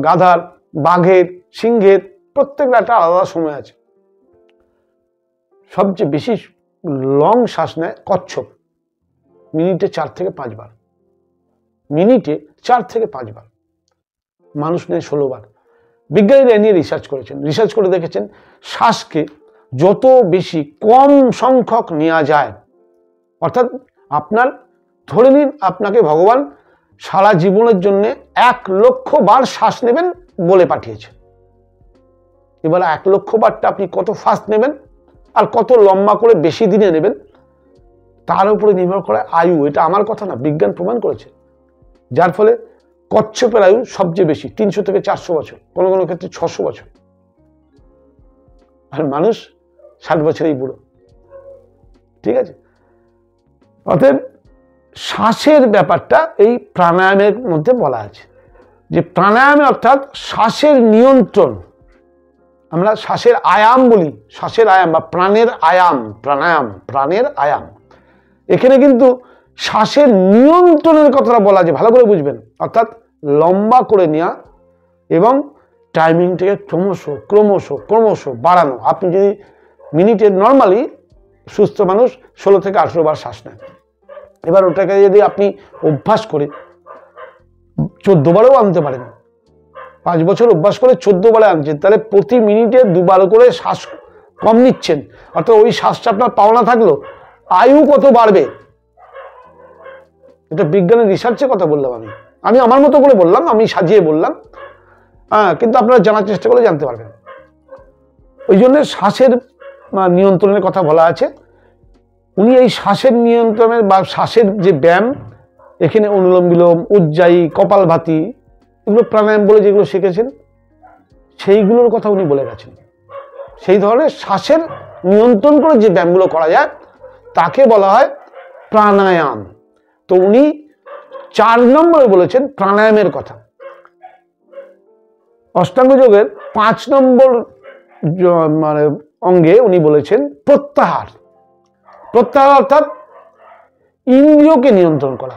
গাধার, বাঘের, সিংহের প্রত্যেকের একটা আলাদা সময় আছে। সবচেয়ে বেশি লং শ্বাস নেয় কচ্ছপ, মিনিটে 4 থেকে 5 বার, মিনিটে 4 থেকে 5 বার। মানুষ নেয় 16 বার। বিজ্ঞানীরা নিয়ে রিসার্চ করেছেন, রিসার্চ করে দেখেছেন শ্বাসকে যত বেশি কম সংখ্যক নেওয়া যায়, অর্থাৎ আপনার ধরে নিন আপনাকে ভগবান সারা জীবনের জন্য 1 লক্ষ বার শ্বাস নেবেন বলে পাঠিয়েছে। এবার 1 লক্ষ বারটা আপনি কত ফাস্ট নেবেন আর কত লম্বা করে বেশি দিনে নেবেন, তার উপরে নির্ভর করে আয়ু। এটা আমার কথা না, বিজ্ঞান প্রমাণ করেছে। যার ফলে কচ্ছপের আয়ু সবচেয়ে বেশি, 300 থেকে 400 বছর, কোনো কোনো ক্ষেত্রে 600 বছর, আর মানুষ 60 বছরেই বুড়ো। ঠিক আছে? অতএব শ্বাসের ব্যাপারটা এই প্রাণায়ামের মধ্যে বলা আছে, যে প্রাণায়ামে অর্থাৎ শ্বাসের নিয়ন্ত্রণ। আমরা শ্বাসের আয়াম বলি, শ্বাসের আয়াম বা প্রাণের আয়াম, প্রাণায়াম প্রাণের আয়াম। এখানে কিন্তু শ্বাসের নিয়ন্ত্রণের কথাটা বলা আছে, ভালো করে বুঝবেন। অর্থাৎ লম্বা করে নেওয়া এবং টাইমিংটাকে ক্রমশ ক্রমশ ক্রমশ বাড়ানো। আপনি যদি মিনিটে নর্মালি সুস্থ মানুষ 16 থেকে 18 বার শ্বাস নেন, এবার ওটাকে যদি আপনি অভ্যাস করে 14 বারেও আনতে পারেন, 5 বছর অভ্যাস করে 14 বারে আনছেন, তাহলে প্রতি মিনিটে 2 বার করে শ্বাস কম নিচ্ছেন, অর্থাৎ ওই শ্বাসটা আপনার পাওনা থাকলো, আয়ু কত বাড়বে। এটা বিজ্ঞানের রিসার্চের কথা বললাম, আমি আমার মতো করে বললাম, আমি সাজিয়ে বললাম, কিন্তু আপনারা জানার চেষ্টা করলে জানতে পারবেন। ওই জন্য শ্বাসের নিয়ন্ত্রণের কথা বলা আছে। উনি এই শ্বাসের নিয়ন্ত্রণের বা শ্বাসের যে ব্যায়াম, এখানে অনুলোম বিলোম, উজ্জায়ী, কপালভাতি, এগুলো প্রাণায়াম বলে যেগুলো শিখেছেন, সেইগুলোর কথা উনি বলে গেছেন। সেই ধরনের শ্বাসের নিয়ন্ত্রণ করে যে ব্যায়ামগুলো করা যায় তাকে বলা হয় প্রাণায়াম। তো উনি 4 নম্বরে বলেছেন প্রাণায়ামের কথা। অষ্টাঙ্গ যোগের 5 নম্বর মানে অঙ্গে উনি বলেছেন প্রত্যাহার। প্রত্যাহার অর্থাৎ ইন্দ্রিয়কে নিয়ন্ত্রণ করা।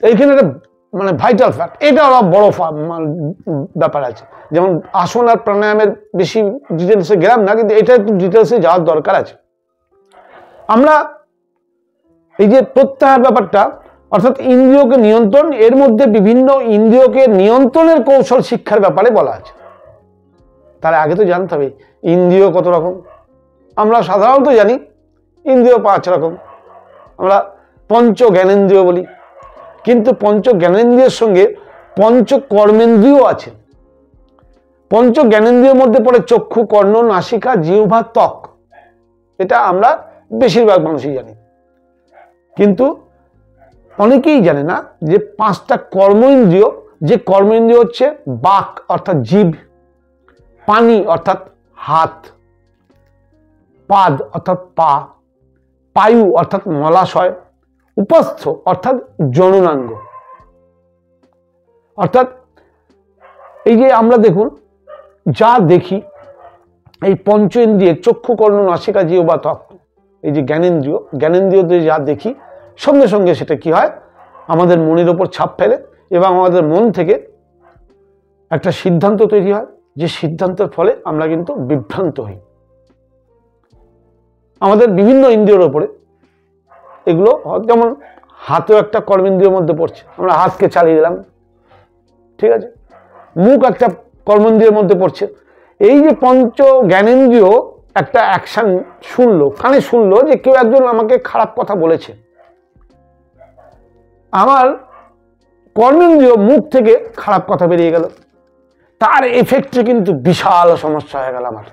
এইখানে একটা মানে ভাইটাল ফ্যাক্ট, এটা বড় ব্যাপার আছে। যেমন আসন আর প্রাণায়ামের বেশি ডিটেলসে গেলাম না, কিন্তু এটা একটু ডিটেলসে যাওয়ার দরকার আছে। আমরা এই যে প্রত্যাহার ব্যাপারটা, অর্থাৎ ইন্দ্রিয়কে নিয়ন্ত্রণ, এর মধ্যে বিভিন্ন ইন্দ্রিয়কে নিয়ন্ত্রণের কৌশল শিক্ষার ব্যাপারে বলা আছে। তার আগে তো জানতে হবে ইন্দ্রিয় কত রকম। আমরা সাধারণত জানি ইন্দ্রিয় 5 রকম, আমরা পঞ্চ জ্ঞানেন্দ্রিয় বলি, কিন্তু পঞ্চ জ্ঞানেন্দ্রিয়ের সঙ্গে পঞ্চ কর্মেন্দ্রিয় আছে। পঞ্চ জ্ঞানেন্দ্রিয়ের মধ্যে পড়ে চক্ষু, কর্ণ, নাসিকা, জিহ্বা, ত্বক। এটা আমরা বেশিরভাগ মানুষই জানি, কিন্তু অনেকেই জানে না যে 5টা কর্ম ইন্দ্রিয়, যে কর্ম ইন্দ্রিয় হচ্ছে বাক অর্থাৎ জিভ, পানি অর্থাৎ হাত, পাদ অর্থাৎ পা, পায়ু অর্থাৎ মলাশয়, উপস্থ অর্থাৎ জননাঙ্গ। অর্থাৎ এই যে আমরা দেখুন যা দেখি, এই পঞ্চ ইন্দ্রিয়ের চক্ষু, কর্ণ, নাসিকা, জিহ্বা, ত্বক, এই যে জ্ঞানেন্দ্রিয়, জ্ঞানেন্দ্রিয়তে যা দেখি সঙ্গে সঙ্গে সেটা কি হয়, আমাদের মনের ওপর ছাপ ফেলে এবং আমাদের মন থেকে একটা সিদ্ধান্ত তৈরি হয়, যে সিদ্ধান্তের ফলে আমরা কিন্তু বিভ্রান্ত হই। আমাদের বিভিন্ন ইন্দ্রিয়ের ওপরে এগুলো যেমন হাতেও একটা কর্মেন্দ্রিয়ের মধ্যে পড়ছে, আমরা হাতকে চালিয়ে দিলাম, ঠিক আছে। মুখ একটা কর্মেন্দ্রিয়ের মধ্যে পড়ছে। এই যে পঞ্চ জ্ঞানেন্দ্রিয় একটা অ্যাকশন শুনলো, কানে শুনলো যে কেউ একজন আমাকে খারাপ কথা বলেছে, আমার কর্মেন্দ্রিয় মুখ থেকে খারাপ কথা বেরিয়ে গেল, তার এফেক্টে কিন্তু বিশাল সমস্যা হয়ে গেল আমার।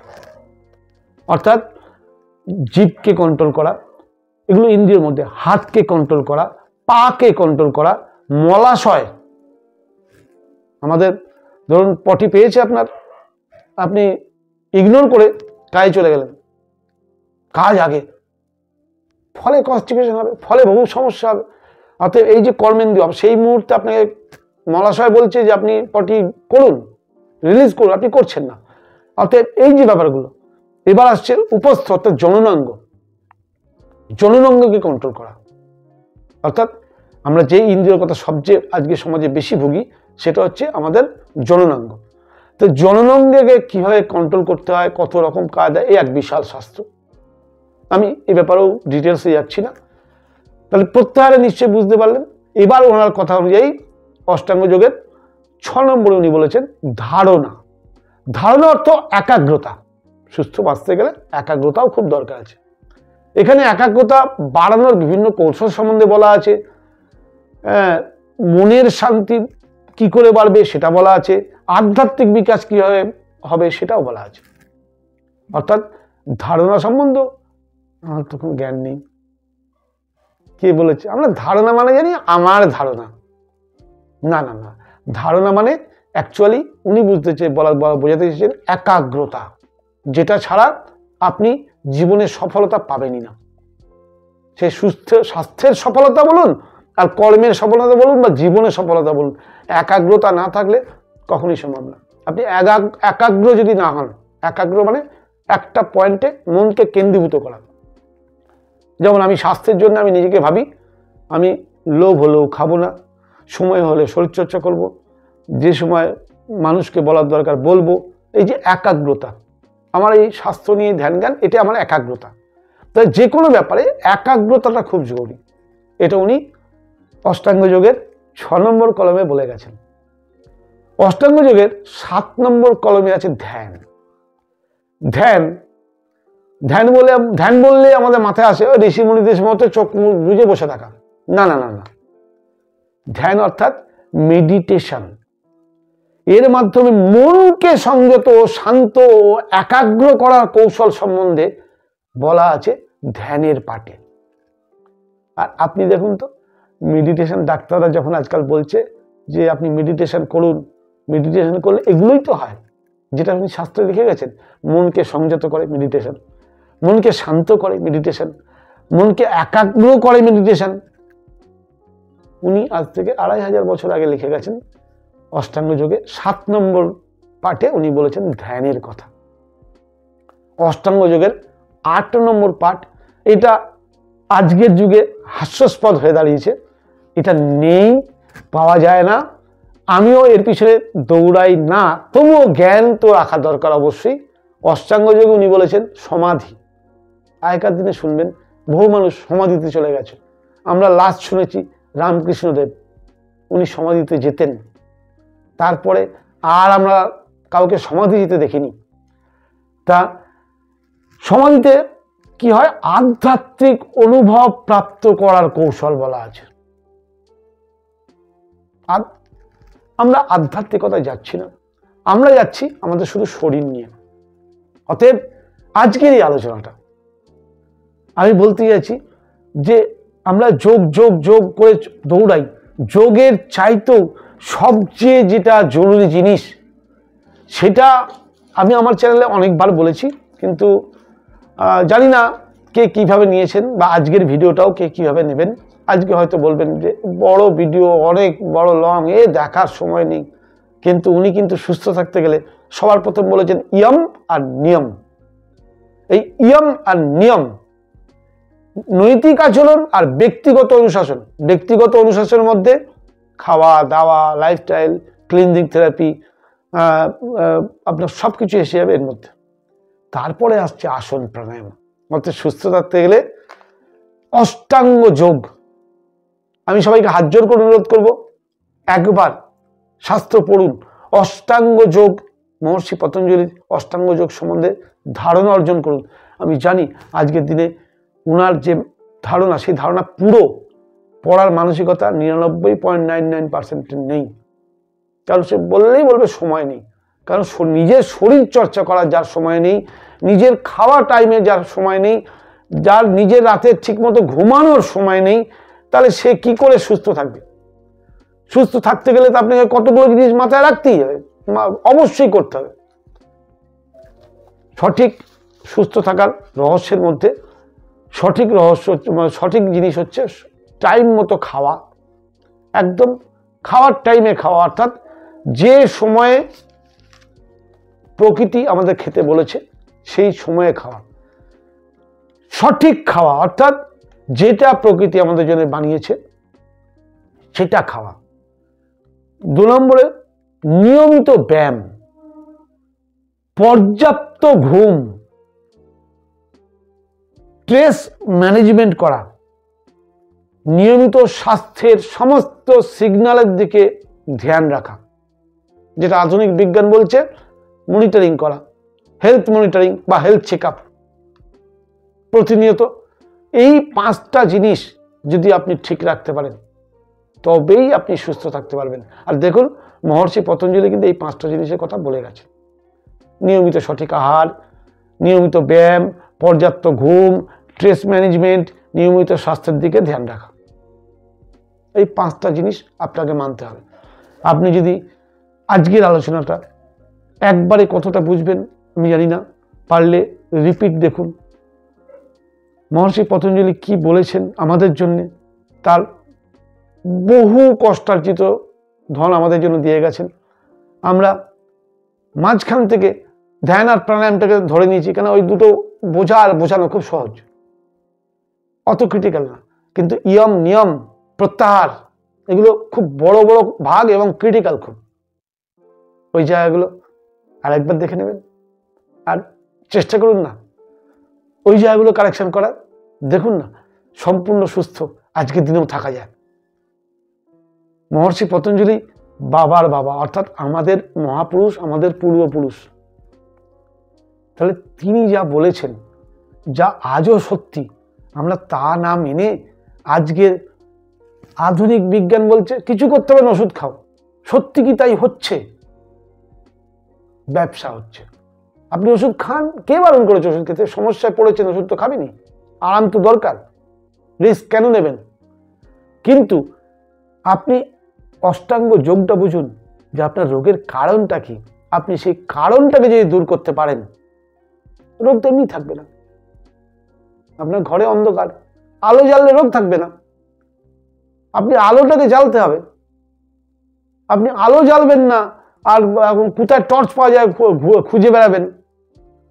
অর্থাৎ জিভকে কন্ট্রোল করা, এগুলো ইন্দ্রিয়ের মধ্যে, হাতকে কন্ট্রোল করা, পাকে কন্ট্রোল করা, মলাশয়, আমাদের ধরুন পটি পেয়েছে আপনার, আপনি ইগনোর করে কাজে চলে গেলেন, কাজ আগে, ফলে কনস্টিপেশন হবে, ফলে বহু সমস্যা হবে। অতএব এই যে কর্মেন্দ্রিয়, সেই মুহূর্তে আপনাকে মলাশয় বলছে যে আপনি পটি করুন, রিলিজ করুন, আপনি করছেন না। অতএব এই যে ব্যাপারগুলো, এবার আসছে উপস্থ, অর্থাৎ জননাঙ্গ, জননাঙ্গকে কন্ট্রোল করা। অর্থাৎ আমরা যে ইন্দ্রিয়ের কথা সবচেয়ে আজকে সমাজে বেশি ভুগি সেটা হচ্ছে আমাদের জননাঙ্গ। তো জননাঙ্গকে কিভাবে কন্ট্রোল করতে হয়, কত রকম কাজ হয়, এই এক বিশাল শাস্ত্র। আমি এ ব্যাপারেও ডিটেলসে যাচ্ছি না। তাহলে প্রত্যাহারে নিশ্চয়ই বুঝতে পারলেন। এবার ওনার কথা অনুযায়ী অষ্টাঙ্গ যোগের 6 নম্বরে উনি বলেছেন ধারণা। ধারণা অর্থ একাগ্রতা। সুস্থ বাঁচতে গেলে একাগ্রতাও খুব দরকার আছে। এখানে একাগ্রতা বাড়ানোর বিভিন্ন কৌশল সম্বন্ধে বলা আছে, মনের শান্তি কি করে বাড়বে সেটা বলা আছে, আধ্যাত্মিক বিকাশ কিভাবে হবে সেটাও বলা আছে। অর্থাৎ ধারণা সম্বন্ধে আমার তো কোনো জ্ঞান নেই। কে বলেছে? আমরা ধারণা মানে জানি আমার ধারণা, না না না, ধারণা মানে অ্যাকচুয়ালি উনি বুঝতে চেয়ে বোঝাতে চেয়েছেন একাগ্রতা, যেটা ছাড়া আপনি জীবনে সফলতা পাবেনই না। সে স্বাস্থ্যের সফলতা বলুন, আর কর্মের সফলতা বলুন, বা জীবনের সফলতা বলুন, একাগ্রতা না থাকলে কখনই সম্ভব না। আপনি একাগ্র যদি না হন, একাগ্র মানে একটা পয়েন্টে মনকে কেন্দ্রীভূত করা। যেমন আমি স্বাস্থ্যের জন্য আমি নিজেকে ভাবি আমি লোভ হলেও খাবো না, সময় হলে শরীরচর্চা করব, যে সময় মানুষকে বলার দরকার বলবো। এই যে একাগ্রতা, আমার এই স্বাস্থ্য নিয়ে ধ্যান জ্ঞান, এটা আমার একাগ্রতা। তাই যে কোনো ব্যাপারে একাগ্রতাটা খুব জরুরি। এটা উনি অষ্টাঙ্গ যোগের 6 নম্বর কলমে বলে গেছেন। অষ্টাঙ্গ যোগের 7 নম্বর কলমে আছে ধ্যান। ধ্যান ধ্যান বললে আমাদের মাথায় আসে ওই ঋষি মুনিদের মতো চোখ বুঝে বসে থাকা। না না না না, ধ্যান অর্থাৎ মেডিটেশন। এর মাধ্যমে মনকে সংযত, শান্ত ও একাগ্র করার কৌশল সম্বন্ধে বলা আছে ধ্যানের পাঠে। আর আপনি দেখুন তো, মেডিটেশন ডাক্তাররা যখন আজকাল বলছে যে আপনি মেডিটেশন করুন, মেডিটেশন করলে এগুলোই তো হয় যেটা আপনি শাস্ত্রে লিখে গেছেন। মনকে সংযত করে মেডিটেশন, মনকে শান্ত করে মেডিটেশন, মনকে একাগ্র করে মেডিটেশন। উনি আজ থেকে 2500 বছর আগে লিখে গেছেন অষ্টাঙ্গ যোগে 7 নম্বর পাঠে উনি বলেছেন ধ্যানের কথা। অষ্টাঙ্গ যোগের 8 নম্বর পাঠ, এটা আজকের যুগে হাস্যাস্পদ হয়ে দাঁড়িয়েছে, এটা নেই, পাওয়া যায় না। আমিও এর পিছনে দৌড়াই না, তবুও জ্ঞান তো রাখা দরকার অবশ্যই। অষ্টাঙ্গ যোগে উনি বলেছেন সমাধি। আগেকার দিনে শুনবেন বহু মানুষ সমাধিতে চলে গেছে। আমরা লাস্ট শুনেছি রামকৃষ্ণদেব, উনি সমাধিতে যেতেন, তারপরে আর আমরা কাউকে সমাধি যেতে দেখিনি। তা সমাধিতে কি হয়? আধ্যাত্মিক অনুভব প্রাপ্ত করার কৌশল বলা আছে। আর আমরা আধ্যাত্মিকতায় যাচ্ছি না, আমরা যাচ্ছি আমাদের শুধু শরীর নিয়ে। অতএব আজকের এই আলোচনাটা আমি বলতে যাচ্ছি যে আমরা যোগ যোগ যোগ করে দৌড়াই, যোগের চাইতেও সবচেয়ে যেটা জরুরি জিনিস, সেটা আমি আমার চ্যানেলে অনেকবার বলেছি, কিন্তু জানি না কে কিভাবে নিয়েছেন, বা আজকের ভিডিওটাও কে কিভাবে নেবেন। আজকে হয়তো বলবেন যে বড় ভিডিও, অনেক বড় লং, দেখার সময় নেই। কিন্তু উনি কিন্তু সুস্থ থাকতে গেলে সবার প্রথম বলেছেন ইয়ম আর নিয়ম। এই ইয়ম আর নিয়ম, নৈতিক আচরণ আর ব্যক্তিগত অনুশাসন। ব্যক্তিগত অনুশাসনের মধ্যে খাওয়া দাওয়া, লাইফস্টাইল, ক্লিনজিং থেরাপি, আপনার সব কিছু এসে যাবে এর মধ্যে। তারপরে আসছে আসন প্রাণায়াম। অর্থাৎ সুস্থ থাকতে গেলে অষ্টাঙ্গ যোগ। আমি সবাইকে হাত জোর করে অনুরোধ করব, একবার শাস্ত্র পড়ুন, অষ্টাঙ্গ যোগ, মহর্ষি পতঞ্জলির অষ্টাঙ্গ যোগ সম্বন্ধে ধারণা অর্জন করুন। আমি জানি আজকের দিনে ওনার যে ধারণা, সেই ধারণা পুরো পড়ার মানসিকতা 99.99% নেই। কারণ সে বললেই বলবে সময় নেই। কারণ নিজের শরীর চর্চা করার যার সময় নেই, নিজের খাওয়া টাইমে যার সময় নেই, যার নিজের রাতে ঠিকমতো ঘুমানোর সময় নেই, তাহলে সে কি করে সুস্থ থাকবে? সুস্থ থাকতে গেলে তো আপনাকে কতগুলো জিনিস মাথায় রাখতেই হবে, অবশ্যই করতে হবে। সঠিক সুস্থ থাকার রহস্যের মধ্যে সঠিক রহস্য, সঠিক জিনিস হচ্ছে টাইম মতো খাওয়া, একদম খাওয়ার টাইমে খাওয়া, অর্থাৎ যে সময়ে প্রকৃতি আমাদের খেতে বলেছে সেই সময়ে খাওয়া, সঠিক খাওয়া, অর্থাৎ যেটা প্রকৃতি আমাদের জন্য বানিয়েছে সেটা খাওয়া। 2 নম্বরে নিয়মিত ব্যায়াম, পর্যাপ্ত ঘুম, স্ট্রেস ম্যানেজমেন্ট করা, নিয়মিত স্বাস্থ্যের সমস্ত সিগন্যালের দিকে ধ্যান রাখা, যেটা আধুনিক বিজ্ঞান বলছে মনিটরিং করা, হেলথ মনিটরিং বা হেলথ চেকআপ প্রতিনিয়ত। এই 5টা জিনিস যদি আপনি ঠিক রাখতে পারেন তবেই আপনি সুস্থ থাকতে পারবেন। আর দেখুন মহর্ষি পতঞ্জলি কিন্তু এই 5টা জিনিসের কথা বলে গেছে। নিয়মিত সঠিক আহার, নিয়মিত ব্যায়াম, পর্যাপ্ত ঘুম, স্ট্রেস ম্যানেজমেন্ট, নিয়মিত স্বাস্থ্যের দিকে ধ্যান রাখা, এই 5টা জিনিস আপনাকে মানতে হবে। আপনি যদি আজকের আলোচনাটা একবারে কতটা বুঝবেন আমি জানি না, পারলে রিপিট দেখুন। মহর্ষি পতঞ্জলি কি বলেছেন আমাদের জন্য, তার বহু কষ্টার্জিত ধন আমাদের জন্য দিয়ে গেছেন। আমরা মাঝখান থেকে ধ্যান আর প্রাণায়ামটাকে ধরে নিয়েছি, কেন ওই দুটো বোঝা আর বোঝানো খুব সহজ, অত ক্রিটিক্যাল না। কিন্তু ইয়ম, নিয়ম, প্রত্যাহার এগুলো খুব বড় বড় ভাগ এবং ক্রিটিক্যাল খুব। ওই জায়গাগুলো আরেকবার দেখে নেবেন আর চেষ্টা করুন না ওই জায়গাগুলো কারেকশন করার। দেখুন না সম্পূর্ণ সুস্থ আজকের দিনেও থাকা যায়। মহর্ষি পতঞ্জলি বাবার বাবা, অর্থাৎ আমাদের মহাপুরুষ, আমাদের পূর্বপুরুষ। তাহলে তিনি যা বলেছেন, যা আজও সত্যি, আমরা তা না মেনে আজকের আধুনিক বিজ্ঞান বলছে কিছু করতে হবে না, ওষুধ খাও। সত্যি কি তাই হচ্ছে? ব্যবসা হচ্ছে। আপনি ওষুধ খান, কে বারণ করেছে ওষুধ খেতে? সমস্যায় পড়েছেন, ওষুধ তো খাবেনি, আরাম তো দরকার, রিস্ক কেন নেবেন? কিন্তু আপনি অষ্টাঙ্গ যোগটা বুঝুন যে আপনার রোগের কারণটা কি। আপনি সেই কারণটাকে যদি দূর করতে পারেন, রোগ তো এমনি থাকবে না। আপনার ঘরে অন্ধকার, আলো জ্বাললে রোগ থাকবে না। আপনি আলোটাকে জ্বালতে হবে। আপনি আলো জ্বালবেন না আর কোথায় টর্চ পাওয়া যায় খুঁজে বেড়াবেন,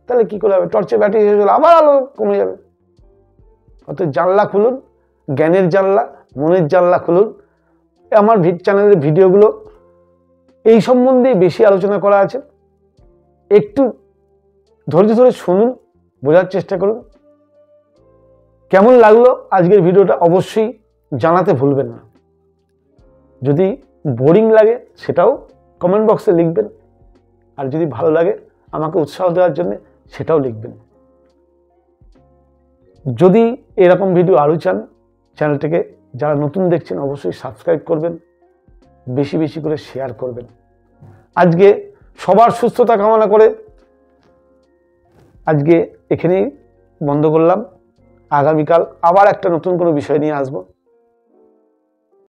তাহলে কি করে হবে? টর্চের ব্যাটারি শেষ হলে আবার আলো কমে যাবে। অর্থাৎ জানলা খুলুন, জ্ঞানের জানলা, মনের জানলা খুলুন। আমার চ্যানেলের ভিডিওগুলো এই সম্বন্ধে বেশি আলোচনা করা আছে, একটু ধৈর্য ধরে শুনুন, বোঝার চেষ্টা করুন। কেমন লাগলো আজকের ভিডিওটা অবশ্যই জানাতে ভুলবেন না। যদি বোরিং লাগে সেটাও কমেন্ট বক্সে লিখবেন, আর যদি ভালো লাগে আমাকে উৎসাহ দেওয়ার জন্য সেটাও লিখবেন। যদি এরকম ভিডিও আরও চান, চ্যানেলটিকে যারা নতুন দেখছেন অবশ্যই সাবস্ক্রাইব করবেন, বেশি বেশি করে শেয়ার করবেন। আজকে সবার সুস্থতা কামনা করে আজকে এখানেই বন্ধ করলাম। আগামীকাল আবার একটা নতুন কোনো বিষয় নিয়ে আসবো।